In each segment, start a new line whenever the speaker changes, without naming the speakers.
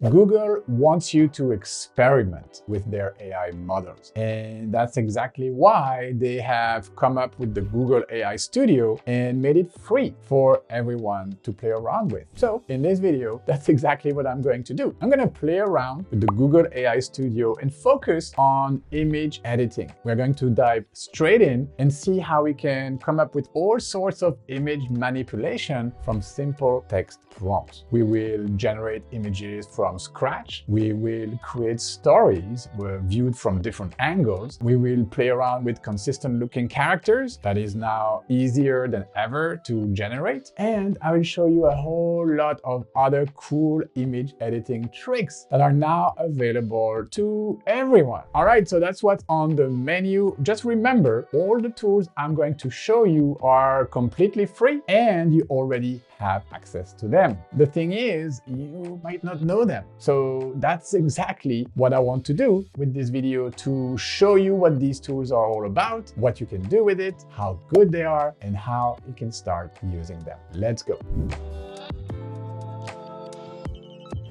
Google wants you to experiment with their AI models. And that's exactly why they have come up with the Google AI Studio and made it free for everyone to play around with. So in this video, that's exactly what I'm going to do. I'm going to play around with the Google AI Studio and focus on image editing. We're going to dive straight in and see how we can come up with all sorts of image manipulation from simple text prompts. We will generate images from scratch. We will create stories viewed from different angles. We will play around with consistent looking characters that is now easier than ever to generate. And I will show you a whole lot of other cool image editing tricks that are now available to everyone. All right, so that's what's on the menu. Just remember, all the tools I'm going to show you are completely free and you already have access to them. The thing is, you might not know them. So that's exactly what I want to do with this video, to show you what these tools are all about, what you can do with it, how good they are, and how you can start using them. Let's go.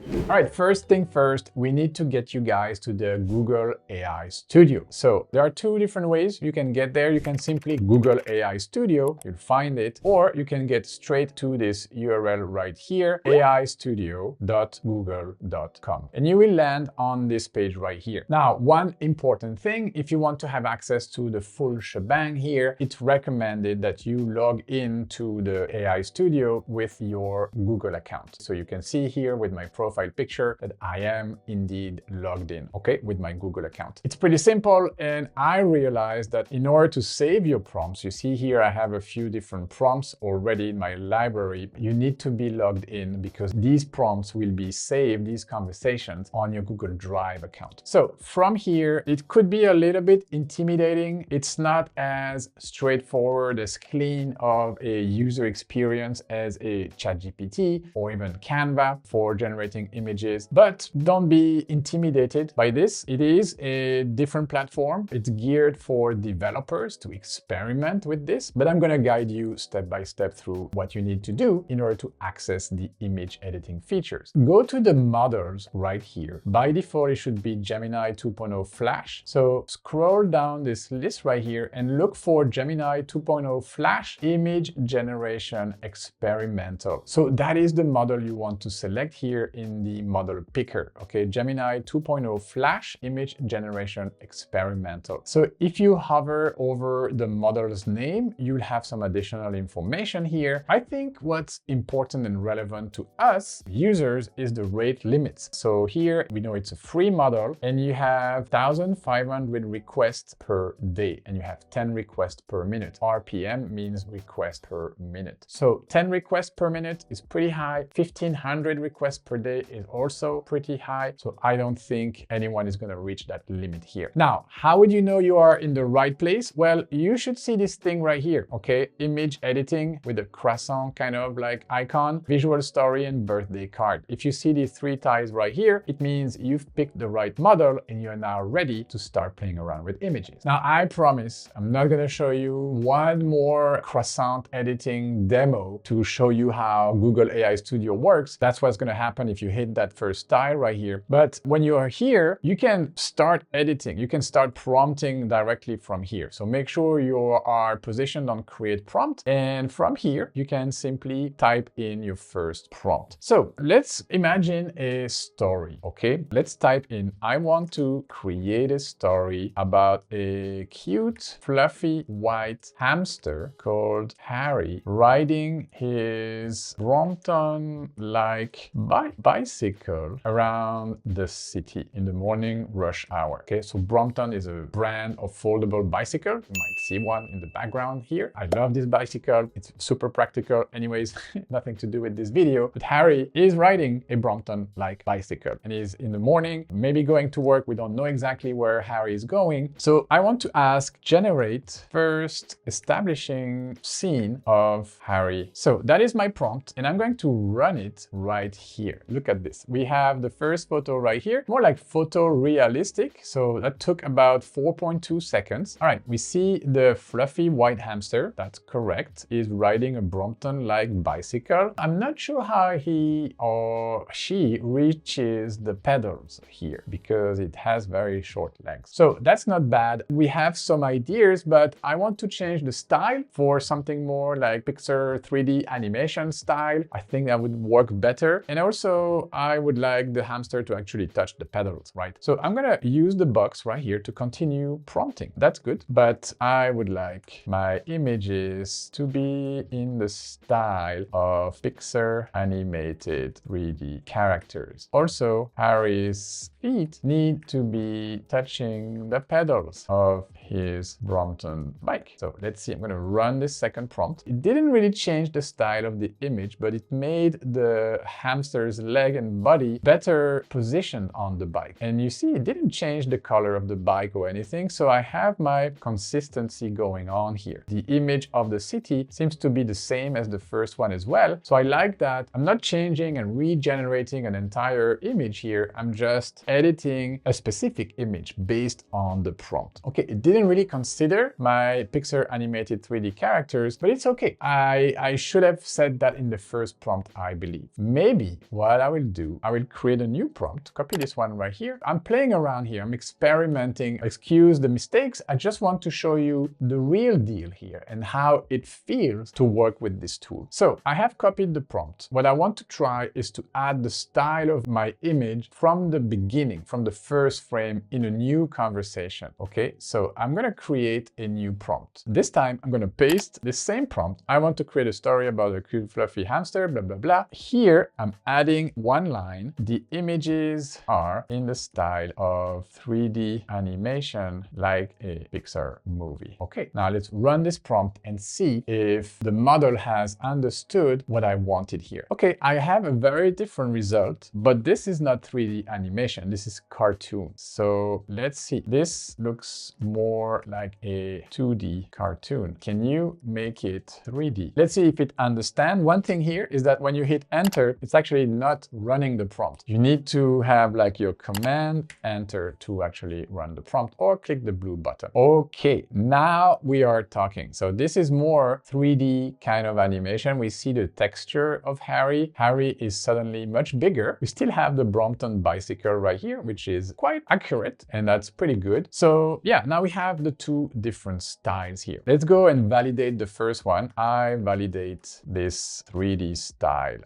All right, first thing first, we need to get you guys to the Google AI Studio. So there are two different ways you can get there. You can simply Google AI Studio, you'll find it, or you can get straight to this URL right here, aistudio.google.com. And you will land on this page right here. Now, one important thing, if you want to have access to the full shebang here, it's recommended that you log into the AI Studio with your Google account. So you can see here with my profile picture that I am indeed logged in, okay, with my Google account. It's pretty simple, and I realized that in order to save your prompts, you see here I have a few different prompts already in my library. You need to be logged in because these prompts will be saved, these conversations, on your Google Drive account. So from here, it could be a little bit intimidating. It's not as straightforward, as clean of a user experience as a ChatGPT or even Canva for generating images, but don't be intimidated by this. It is a different platform. It's geared for developers to experiment with this, but I'm going to guide you step by step through what you need to do in order to access the image editing features. Go to the models right here. By default, it should be Gemini 2.0 Flash. So scroll down this list right here and look for Gemini 2.0 Flash Image Generation Experimental. So that is the model you want to select here in the model picker, okay? Gemini 2.0 Flash Image Generation Experimental. So if you hover over the model's name, you'll have some additional information here. I think what's important and relevant to us users is the rate limits. So here we know it's a free model and you have 1,500 requests per day and you have 10 requests per minute. RPM means request per minute. So 10 requests per minute is pretty high. 1,500 requests per day is also pretty high. So I don't think anyone is going to reach that limit here. Now, how would you know you are in the right place? Well, you should see this thing right here, okay? Image editing with a croissant kind of like icon, visual story, and birthday card. If you see these three ties right here, it means you've picked the right model and you're now ready to start playing around with images. Now, I promise I'm not going to show you one more croissant editing demo to show you how Google AI Studio works. That's what's going to happen if you hit that first tile right here. But when you are here, you can start editing. You can start prompting directly from here. So make sure you are positioned on create prompt. And from here, you can simply type in your first prompt. So let's imagine a story, okay? Let's type in, I want to create a story about a cute, fluffy, white hamster called Harry riding his Brompton-like bicycle around the city in the morning rush hour. Okay, so Brompton is a brand of foldable bicycle. You might see one in the background here. I love this bicycle. It's super practical. Anyways, nothing to do with this video, but Harry is riding a Brompton-like bicycle and he's in the morning, maybe going to work. We don't know exactly where Harry is going. So I want to ask, generate first establishing scene of Harry. So that is my prompt and I'm going to run it right here. Look at this. We have the first photo right here, more like photorealistic. So that took about 4.2 seconds. All right, we see the fluffy white hamster, that's correct, is riding a Brompton-like bicycle. I'm not sure how he or she reaches the pedals here because it has very short legs. So that's not bad. We have some ideas, but I want to change the style for something more like Pixar 3D animation style. I think that would work better. And also I would like the hamster to actually touch the pedals, right? So I'm gonna use the box right here to continue prompting. That's good, but I would like my images to be in the style of Pixar animated 3D characters. Also, Harry's feet need to be touching the pedals of his Brompton bike. So let's see, I'm gonna run this second prompt. It didn't really change the style of the image, but it made the hamster's leg and body better positioned on the bike. And you see, it didn't change the color of the bike or anything, so I have my consistency going on here. The image of the city seems to be the same as the first one as well, so I like that. I'm not changing and regenerating an entire image here, I'm just editing a specific image based on the prompt. Okay, it didn't really consider my Pixar animated 3D characters, but it's okay. I should have said that in the first prompt, I believe. Maybe what I will do, I will create a new prompt, copy this one right here. I'm playing around here, I'm experimenting, excuse the mistakes. I just want to show you the real deal here and how it feels to work with this tool. So I have copied the prompt. What I want to try is to add the style of my image from the beginning, from the first frame in a new conversation. Okay, so I'm gonna create a new prompt. This time I'm gonna paste the same prompt. I want to create a story about a cute fluffy hamster, blah, blah, blah. Here I'm adding one line. The images are in the style of 3D animation like a Pixar movie. Okay, now let's run this prompt and see if the model has understood what I wanted here. Okay, I have a very different result, but this is not 3D animation. This is cartoon. So let's see. This looks more like a 2D cartoon. Can you make it 3D? Let's see if it understands. One thing here is that when you hit enter, it's actually not running the prompt. You need to have like your command enter to actually run the prompt, or click the blue button. Okay, now we are talking. So this is more 3D kind of animation. We see the texture of Harry. Harry is suddenly much bigger. We still have the Brompton bicycle right here, which is quite accurate, and that's pretty good. So yeah, now we have the two different styles here. Let's go and validate the first one. I validate this 3D style.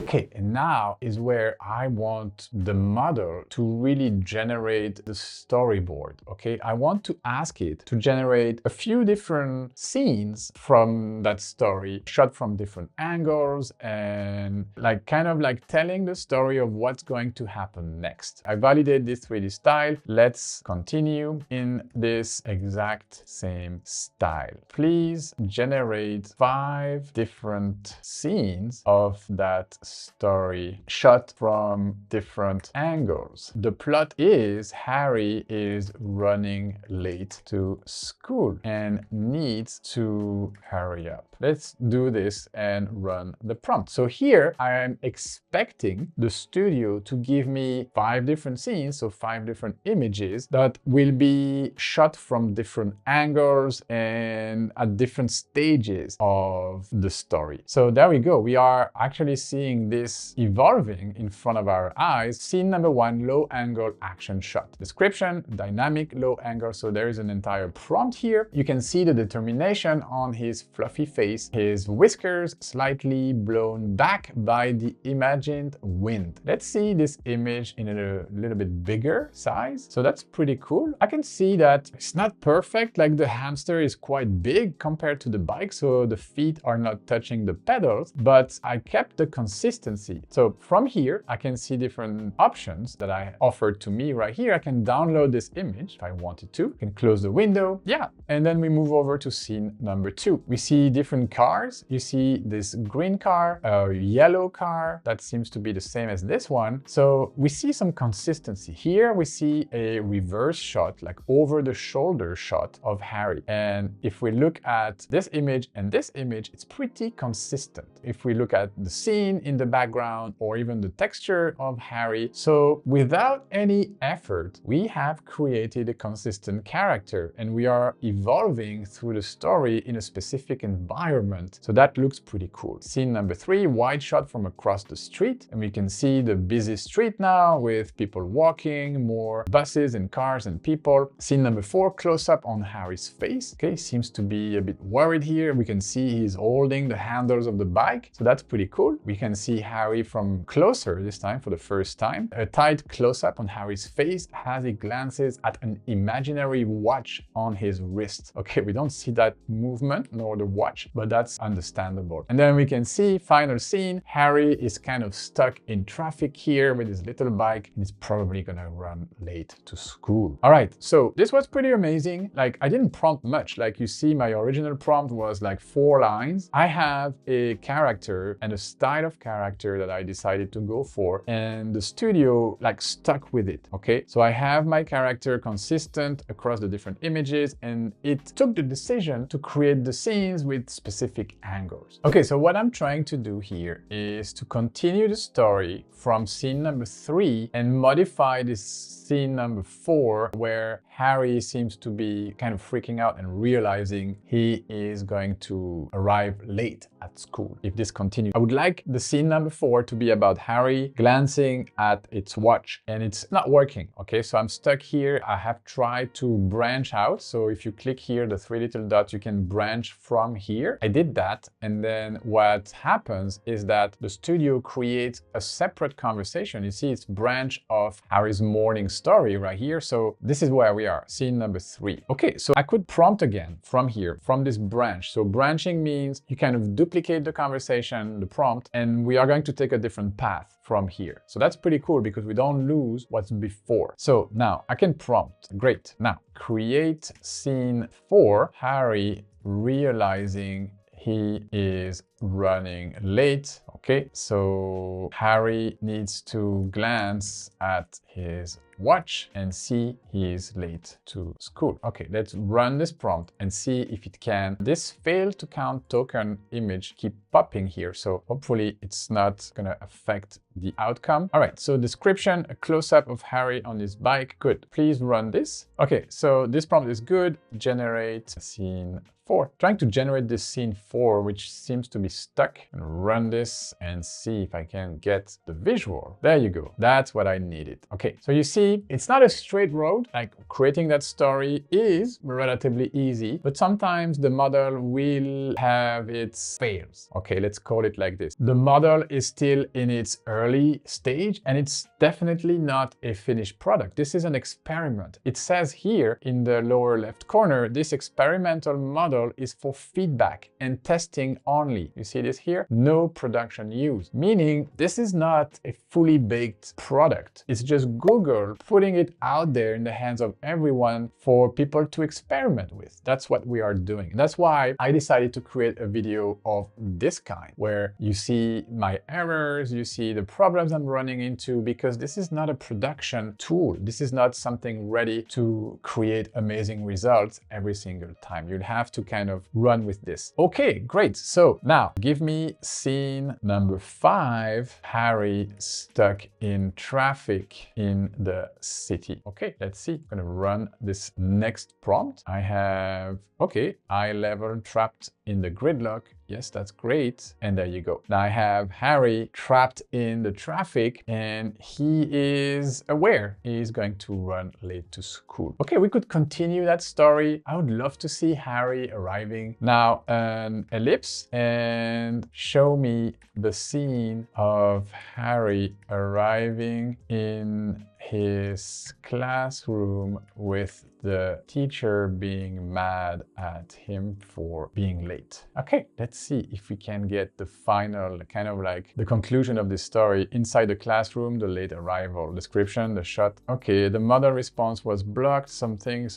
Okay, and now is where I want the model to really generate the storyboard, okay? I want to ask it to generate a few different scenes from that story, shot from different angles, and like kind of like telling the story of what's going to happen next. I validate this 3D style. Let's continue in this exact same style. Please generate 5 different scenes of that story shot from different angles. The plot is Harry is running late to school and needs to hurry up. Let's do this and run the prompt. So here I am expecting the studio to give me 5 different scenes, so 5 different images that will be shot from different angles and at different stages of the story. So there we go. We are actually seeing this evolving in front of our eyes. Scene number 1, low angle action shot. Description, dynamic low angle. So there is an entire prompt here. You can see the determination on his fluffy face, his whiskers slightly blown back by the imagined wind. Let's see this image in a little bit bigger size. So that's pretty cool. I can see that it's not perfect, like the hamster is quite big compared to the bike, so the feet are not touching the pedals, but I kept the consistency. So from here, I can see different options that I offered to me right here. I can download this image if I wanted to. I can close the window. Yeah. And then we move over to scene number 2. We see different cars. You see this green car, a yellow car that seems to be the same as this one. So we see some consistency. Here we see a reverse shot, like over the shoulder shot of Harry. And if we look at this image and this image, it's pretty consistent. If we look at the scene in the background or even the texture of Harry, so without any effort, we have created a consistent character and we are evolving through the story in a specific environment. So that looks pretty cool. Scene number 3, wide shot from across the street, and we can see the busy street now with people walking, more buses and cars and people. Scene number 4, close up on Harry's face. Okay, seems to be a bit worried here. We can see he's holding the handles of the bike, so that's pretty cool. We can see Harry from closer this time for the first time. A tight close-up on Harry's face as he glances at an imaginary watch on his wrist. Okay, we don't see that movement nor the watch, but that's understandable. And then we can see, final scene, Harry is kind of stuck in traffic here with his little bike and he's probably gonna run late to school. All right, so this was pretty amazing. Like, I didn't prompt much. Like you see, my original prompt was like 4 lines. I have a character and a style of character that I decided to go for, and the studio like stuck with it. Okay, so I have my character consistent across the different images, and it took the decision to create the scenes with specific angles. Okay, so what I'm trying to do here is to continue the story from scene number 3 and modify this scene number 4, where Harry seems to be kind of freaking out and realizing he is going to arrive late at school if this continues. I would like the scene number 4 to be about Harry glancing at its watch, and it's not working. Okay, so I'm stuck here. I have tried to branch out. So if you click here, the 3 little dots, you can branch from here. I did that, and then what happens is that the studio creates a separate conversation. You see, it's branch of Harry's morning story right here. So this is where we are, scene number 3. Okay, so I could prompt again from here, from this branch. So branching means you kind of duplicate the conversation, the prompt, and we are going to take a different path from here. So that's pretty cool because we don't lose what's before. So now I can prompt. Great. Now create scene 4, Harry realizing he is running late. Okay, so Harry needs to glance at his watch and see he is late to school. Okay, let's run this prompt and see if it can. This failed to count token image keep popping here, so hopefully it's not gonna affect the outcome. All right, so description, a close-up of Harry on his bike. Good, please run this. Okay, so this prompt is good. Generate scene 4. Trying to generate this scene 4, which seems to be stuck, and run this and see if I can get the visual. There you go. That's what I needed. Okay, so you see, it's not a straight road. Like, creating that story is relatively easy, but sometimes the model will have its fails. Okay, let's call it like this. The model is still in its early stage, and it's definitely not a finished product. This is an experiment. It says here in the lower left corner, this experimental model is for feedback and testing only. You see this here? No production use, meaning this is not a fully baked product. It's just Google putting it out there in the hands of everyone for people to experiment with. That's what we are doing. That's why I decided to create a video of this kind, where you see my errors, you see the problems I'm running into, because this is not a production tool. This is not something ready to create amazing results every single time. You'll have to kind of run with this. Okay, great. So now give me scene number 5, Harry stuck in traffic in the city. Okay, let's see. I'm gonna run this next prompt. I have, okay, eye level trapped in the gridlock. Yes, that's great. And there you go. Now I have Harry trapped in the traffic and he is aware he's going to run late to school. Okay, we could continue that story. I would love to see Harry arriving. Now an ellipse and show me the scene of Harry arriving in his classroom with the teacher being mad at him for being late. Okay, let's see if we can get the final, kind of like the conclusion of this story. Inside the classroom, the late arrival. Description, the shot. Okay, the model response was blocked, something.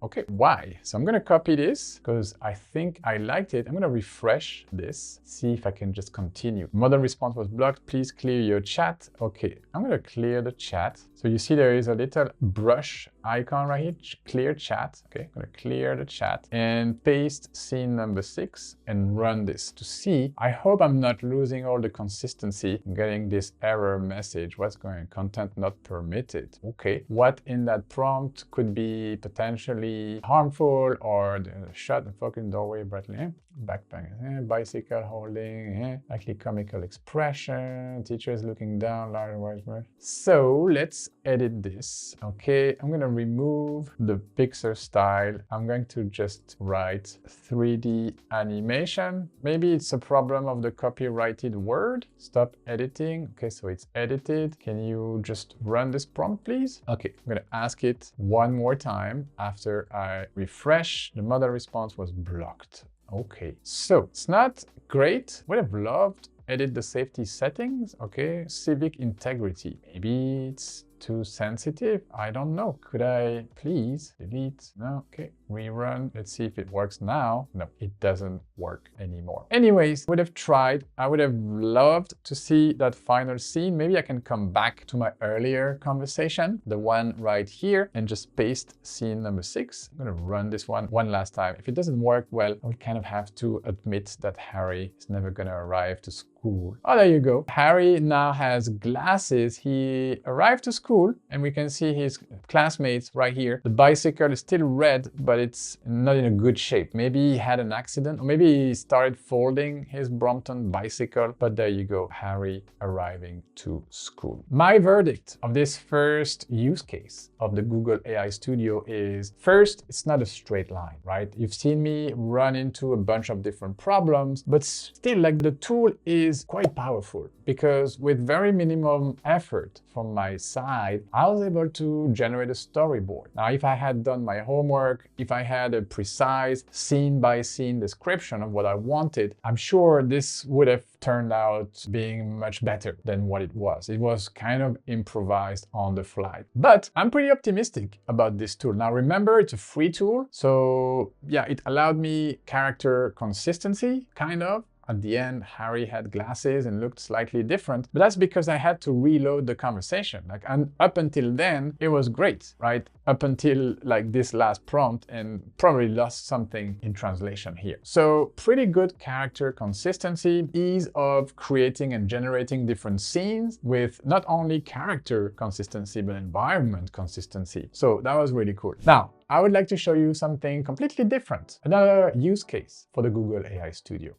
Okay, why? So I'm gonna copy this because I think I liked it. I'm gonna refresh this, see if I can just continue. Model response was blocked, please clear your chat. Okay, I'm gonna clear the chat. So you see there is a little brush icon right here, clear chat. Okay, I'm gonna clear the chat and paste scene number 6 and run this to see. I hope I'm not losing all the consistency. I'm getting this error message. What's going on? Content not permitted. Okay, what in that prompt could be potentially harmful, or shut the fucking doorway brightly, backpack, bicycle holding, likely comical expression, teachers looking down, large white bird. So let's edit this. Okay, I'm gonna remove the picture style. I'm going to just write 3D animation. Maybe it's a problem of the copyrighted word. Stop editing. Okay, so it's edited. Can you just run this prompt, please? Okay, I'm gonna ask it one more time. After I refresh, the model response was blocked. Okay, so it's not great. Would have loved edit the safety settings. Okay, civic integrity. Maybe it's too sensitive. I don't know. Could I please delete? No. Okay, rerun. Let's see if it works now. No, it doesn't work anymore. Anyways, would have tried. I would have loved to see that final scene. Maybe I can come back to my earlier conversation, the one right here, and just paste scene number 6. I'm gonna run this one last time. If it doesn't work, well, I would kind of have to admit that Harry is never gonna arrive to school. Oh, there you go. Harry now has glasses. He arrived to school and we can see his classmates right here. The bicycle is still red, but it's not in a good shape. Maybe he had an accident, or maybe he started folding his Brompton bicycle, but there you go, Harry arriving to school. My verdict of this first use case of the Google AI Studio is, first, it's not a straight line, right? You've seen me run into a bunch of different problems, but still, like, the tool is quite powerful because with very minimum effort from my side, I was able to generate a storyboard. Now, if I had done my homework, if I had a precise scene-by-scene description of what I wanted, I'm sure this would have turned out being much better than what it was. It was kind of improvised on the fly. But I'm pretty optimistic about this tool. Now, remember, it's a free tool. So yeah, it allowed me character consistency, kind of. At the end, Harry had glasses and looked slightly different, but that's because I had to reload the conversation. And up until then, it was great, right? Up until like this last prompt, and probably lost something in translation here. So pretty good character consistency, ease of creating and generating different scenes with not only character consistency, but environment consistency. So that was really cool. Now, I would like to show you something completely different, another use case for the Google AI Studio.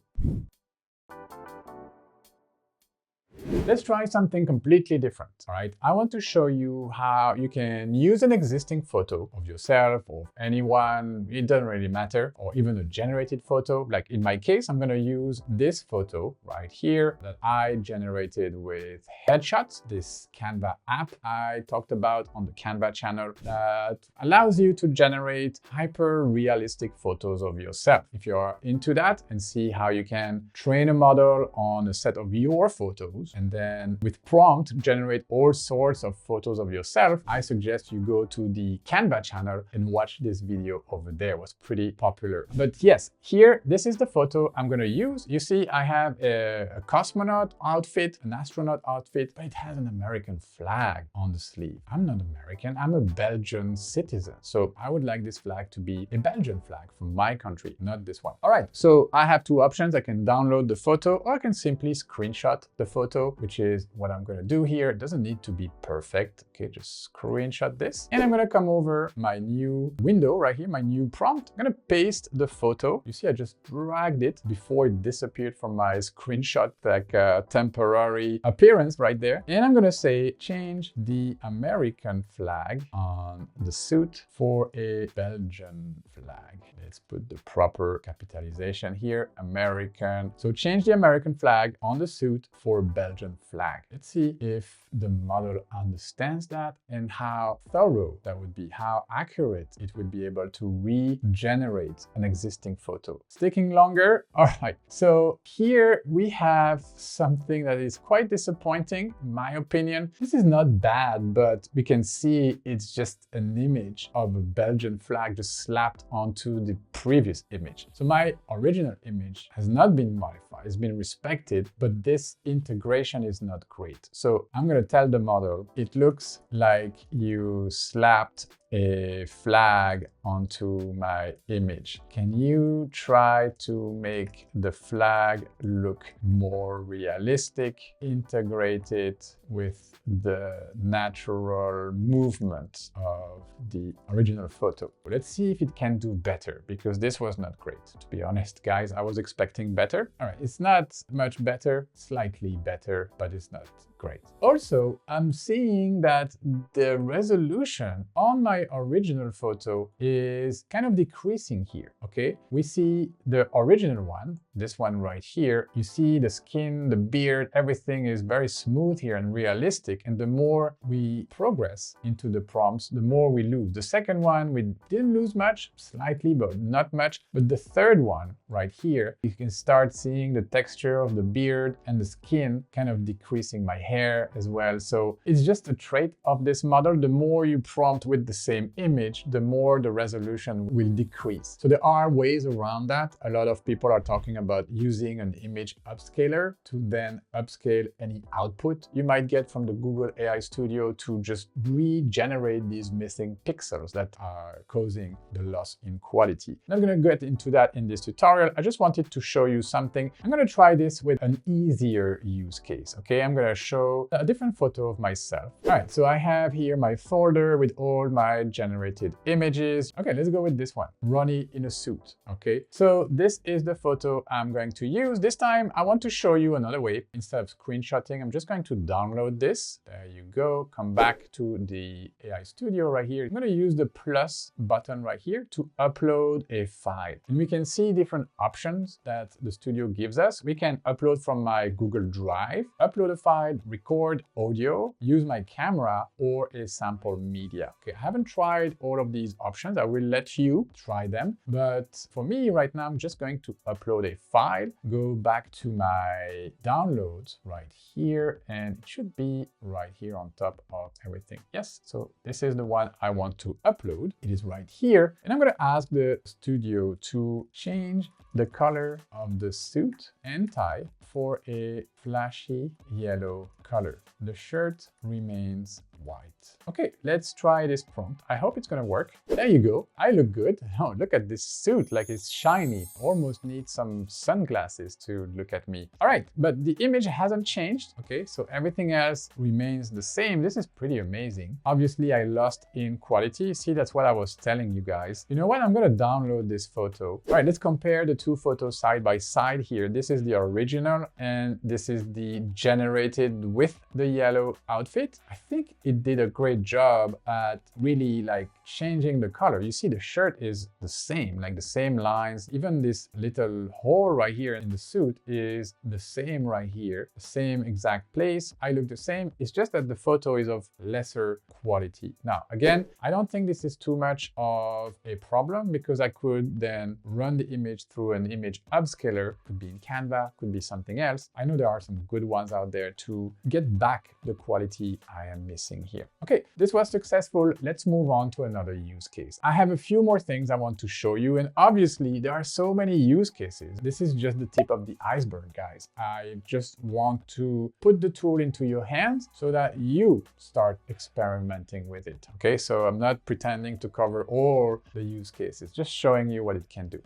Let's try something completely different, all right? I want to show you how you can use an existing photo of yourself or of anyone, it doesn't really matter, or even a generated photo. Like in my case, I'm gonna use this photo right here that I generated with Headshots, this Canva app I talked about on the Canva channel that allows you to generate hyper-realistic photos of yourself. If you're into that and see how you can train a model on a set of your photos, and then with prompt generate all sorts of photos of yourself, I suggest you go to the Canva channel and watch this video over there. It was pretty popular. But yes, here, this is the photo I'm gonna use. You see, I have a cosmonaut outfit, an astronaut outfit, but it has an American flag on the sleeve. I'm not American, I'm a Belgian citizen. So I would like this flag to be a Belgian flag from my country, not this one. All right, so I have two options. I can download the photo, or I can simply screenshot the photo, which is what I'm gonna do here. It doesn't need to be perfect. Okay, just screenshot this. And I'm gonna come over my new window right here, my new prompt. I'm gonna paste the photo. You see, I just dragged it before it disappeared from my screenshot, like a temporary appearance right there. And I'm gonna say, change the American flag on the suit for a Belgian flag. Let's put the proper capitalization here, American. So change the American flag on the suit for Belgian Belgian flag. Let's see if the model understands that and how thorough that would be, how accurate it would be able to regenerate an existing photo. It's taking longer. All right, so here we have something that is quite disappointing, in my opinion. This is not bad, but we can see it's just an image of a Belgian flag just slapped onto the previous image. So my original image has not been modified, it's been respected, but this integration is not great. So I'm going to tell the model, it looks like you slapped a flag onto my image. Can you try to make the flag look more realistic, integrate it with the natural movement of the original photo? Let's see if it can do better, because this was not great. To be honest, guys, I was expecting better. All right, it's not much better, slightly better, but it's not great. Also, I'm seeing that the resolution on my original photo is kind of decreasing here, okay? We see the original one, this one right here. You see the skin, the beard, everything is very smooth here and realistic. And the more we progress into the prompts, the more we lose. The second one, we didn't lose much, slightly, but not much. But the third one right here, you can start seeing the texture of the beard and the skin kind of decreasing, my hair as well. So it's just a trait of this model. The more you prompt with the same image, the more the resolution will decrease. So there are ways around that. A lot of people are talking about using an image upscaler to then upscale any output you might get from the Google AI Studio to just regenerate these missing pixels that are causing the loss in quality. I'm not going to get into that in this tutorial. I just wanted to show you something. I'm going to try this with an easier use case. Okay, I'm going to show a different photo of myself. All right, so I have here my folder with all my generated images. Okay, let's go with this one, RonDi in a suit. Okay, so this is the photo I'm going to use. This time I want to show you another way. Instead of screenshotting, I'm just going to download this. There you go. Come back to the AI Studio right here. I'm going to use the plus button right here to upload a file. And we can see different options that the studio gives us. We can upload from my Google Drive, upload a file, record audio, use my camera, or a sample media. Okay, I haven't tried all of these options. I will let you try them. But for me right now, I'm just going to upload a file, go back to my downloads right here, and it should be right here on top of everything. Yes, so this is the one I want to upload. It is right here. And I'm going to ask the studio to change the color of the suit and tie for a flashy yellow color. The shirt remains white. Okay, let's try this prompt. I hope it's gonna work. There you go. I look good. Oh, look at this suit, like it's shiny. Almost need some sunglasses to look at me. All right, but the image hasn't changed. Okay, so everything else remains the same. This is pretty amazing. Obviously, I lost in quality. See, that's what I was telling you guys. You know what? I'm gonna download this photo. All right, let's compare the two photos side by side here. This is the original and this is the generated with the yellow outfit. I think it did a great job at really like changing the color. You see the shirt is the same, like the same lines. Even this little hole right here in the suit is the same right here, the same exact place. I look the same. It's just that the photo is of lesser quality. Now, again, I don't think this is too much of a problem because I could then run the image through an image upscaler. Could be in Canva, could be something else. I know there are some good ones out there to get back the quality I am missing here. Okay, this was successful. Let's move on to another use case. I have a few more things I want to show you, and obviously there are so many use cases. This is just the tip of the iceberg, guys. I just want to put the tool into your hands so that you start experimenting with it. Okay, so I'm not pretending to cover all the use cases, just showing you what it can do.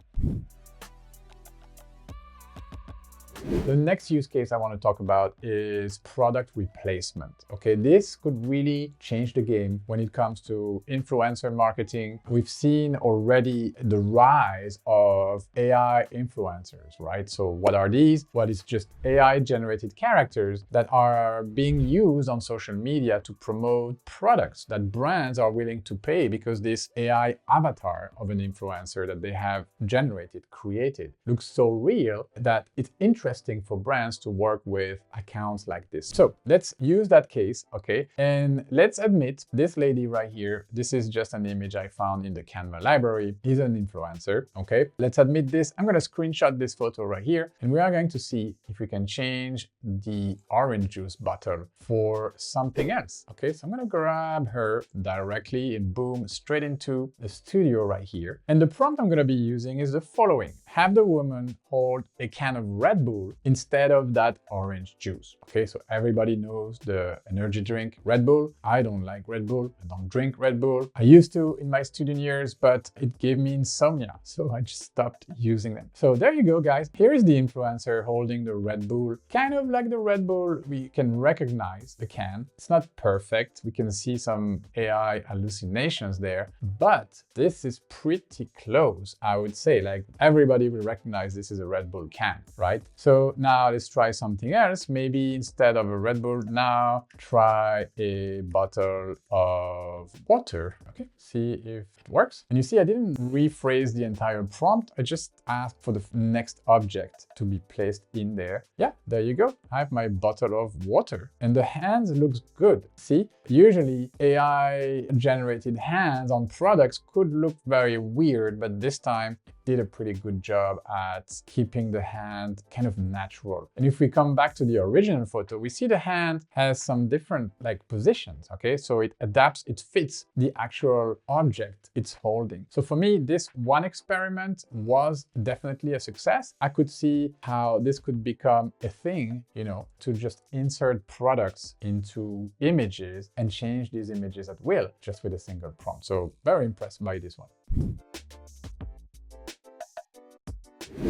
The next use case I want to talk about is product replacement. Okay, this could really change the game when it comes to influencer marketing. We've seen already the rise of AI influencers, right? So what are these? Well, it's just AI generated characters that are being used on social media to promote products that brands are willing to pay because this AI avatar of an influencer that they have generated, created, looks so real that it's interesting interesting for brands to work with accounts like this. So let's use that case, okay? And let's admit this lady right here, this is just an image I found in the Canva library, is an influencer, okay? Let's admit this. I'm gonna screenshot this photo right here, and we are going to see if we can change the orange juice bottle for something else, okay? So I'm gonna grab her directly and boom, straight into the studio right here. And the prompt I'm gonna be using is the following. Have the woman hold a can of Red Bull instead of that orange juice. Okay, so everybody knows the energy drink Red Bull. I don't like Red Bull. I don't drink Red Bull. I used to in my student years, but it gave me insomnia, so I just stopped using them. So there you go, guys. Here is the influencer holding the Red Bull. Kind of like the Red Bull, we can recognize the can. It's not perfect. We can see some AI hallucinations there, but this is pretty close, I would say. Like everybody will recognize this is a Red Bull can, right? So now let's try something else. Maybe instead of a Red Bull, now try a bottle of water. Okay, see if it works. And you see, I didn't rephrase the entire prompt. I just asked for the next object to be placed in there. Yeah, there you go. I have my bottle of water and the hands looks good. See, usually AI generated hands on products could look very weird, but this time it did a pretty good job at keeping the hand kind of natural. And if we come back to the original photo, we see the hand has some different like positions, okay? So it adapts, it fits the actual object it's holding. So for me, this one experiment was definitely a success. I could see how this could become a thing, you know, to just insert products into images and change these images at will just with a single prompt. So very impressed by this one.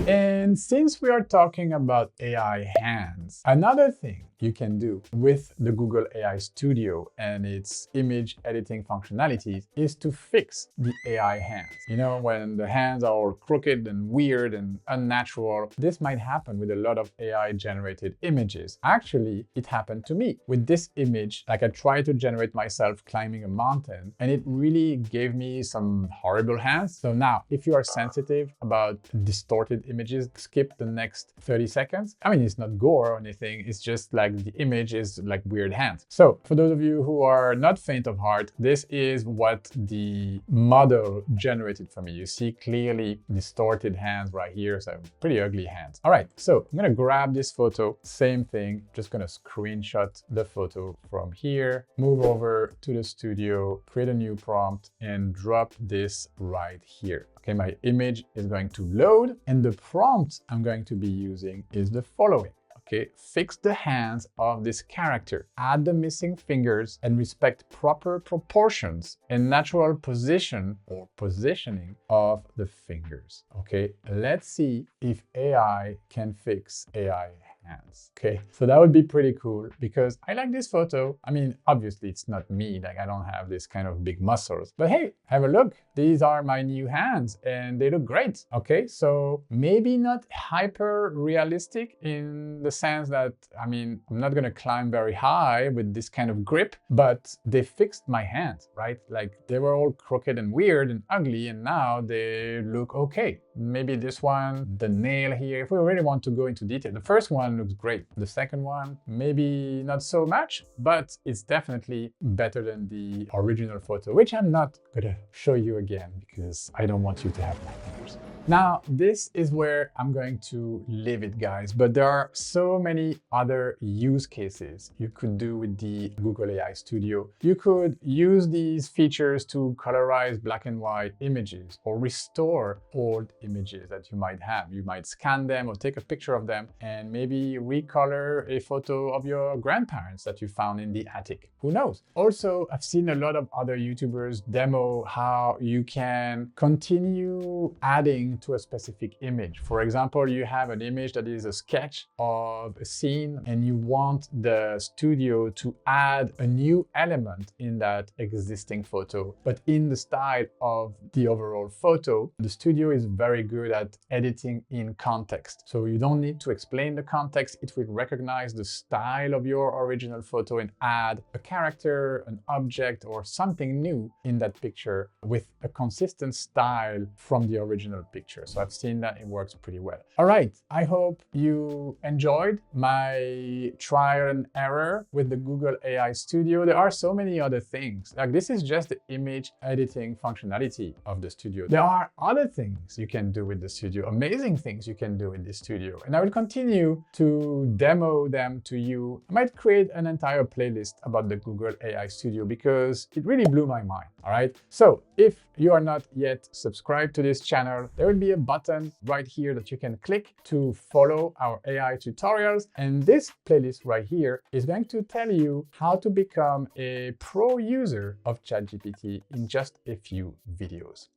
And since we are talking about AI hands, another thing you can do with the Google AI Studio and its image editing functionalities is to fix the AI hands. You know, when the hands are all crooked and weird and unnatural, this might happen with a lot of AI generated images. Actually, it happened to me with this image. Like I tried to generate myself climbing a mountain and it really gave me some horrible hands. So now, if you are sensitive about distorted images, skip the next 30 seconds. I mean, it's not gore or anything. It's just like the image is like weird hands. So for those of you who are not faint of heart, this is what the model generated for me. You see clearly distorted hands right here. So pretty ugly hands. All right, so I'm gonna grab this photo, same thing, just gonna screenshot the photo from here, move over to the studio, create a new prompt and drop this right here. Okay, my image is going to load and the prompt I'm going to be using is the following. Okay, fix the hands of this character, add the missing fingers and respect proper proportions and natural position or positioning of the fingers. Okay, let's see if AI can fix AI hands. Okay, so that would be pretty cool because I like this photo. I mean, obviously it's not me, like I don't have this kind of big muscles, but hey, have a look. These are my new hands and they look great. Okay, so maybe not hyper realistic in the sense that, I mean, I'm not gonna climb very high with this kind of grip, but they fixed my hands, right? Like they were all crooked and weird and ugly and now they look okay. Maybe this one, the nail here, if we really want to go into detail, the first one looks great. The second one, maybe not so much, but it's definitely better than the original photo, which I'm not gonna show you again because I don't want you to have nightmares. Now, this is where I'm going to leave it, guys, but there are so many other use cases you could do with the Google AI Studio. You could use these features to colorize black and white images or restore old images that you might have. You might scan them or take a picture of them and maybe recolor a photo of your grandparents that you found in the attic. Who knows? Also, I've seen a lot of other YouTubers demo how you can continue adding to a specific image. For example, you have an image that is a sketch of a scene and you want the studio to add a new element in that existing photo, but in the style of the overall photo. The studio is very good at editing in context. So you don't need to explain the context. It will recognize the style of your original photo and add a character, an object, or something new in that picture with a consistent style from the original picture. picture. So I've seen that it works pretty well. All right, I hope you enjoyed my trial and error with the Google AI Studio. There are so many other things. Like, this is just the image editing functionality of the studio. There are other things you can do with the studio, amazing things you can do in the studio. And I will continue to demo them to you. I might create an entire playlist about the Google AI Studio because it really blew my mind. All right. So if you are not yet subscribed to this channel, there will be a button right here that you can click to follow our AI tutorials. And this playlist right here is going to tell you how to become a pro user of ChatGPT in just a few videos.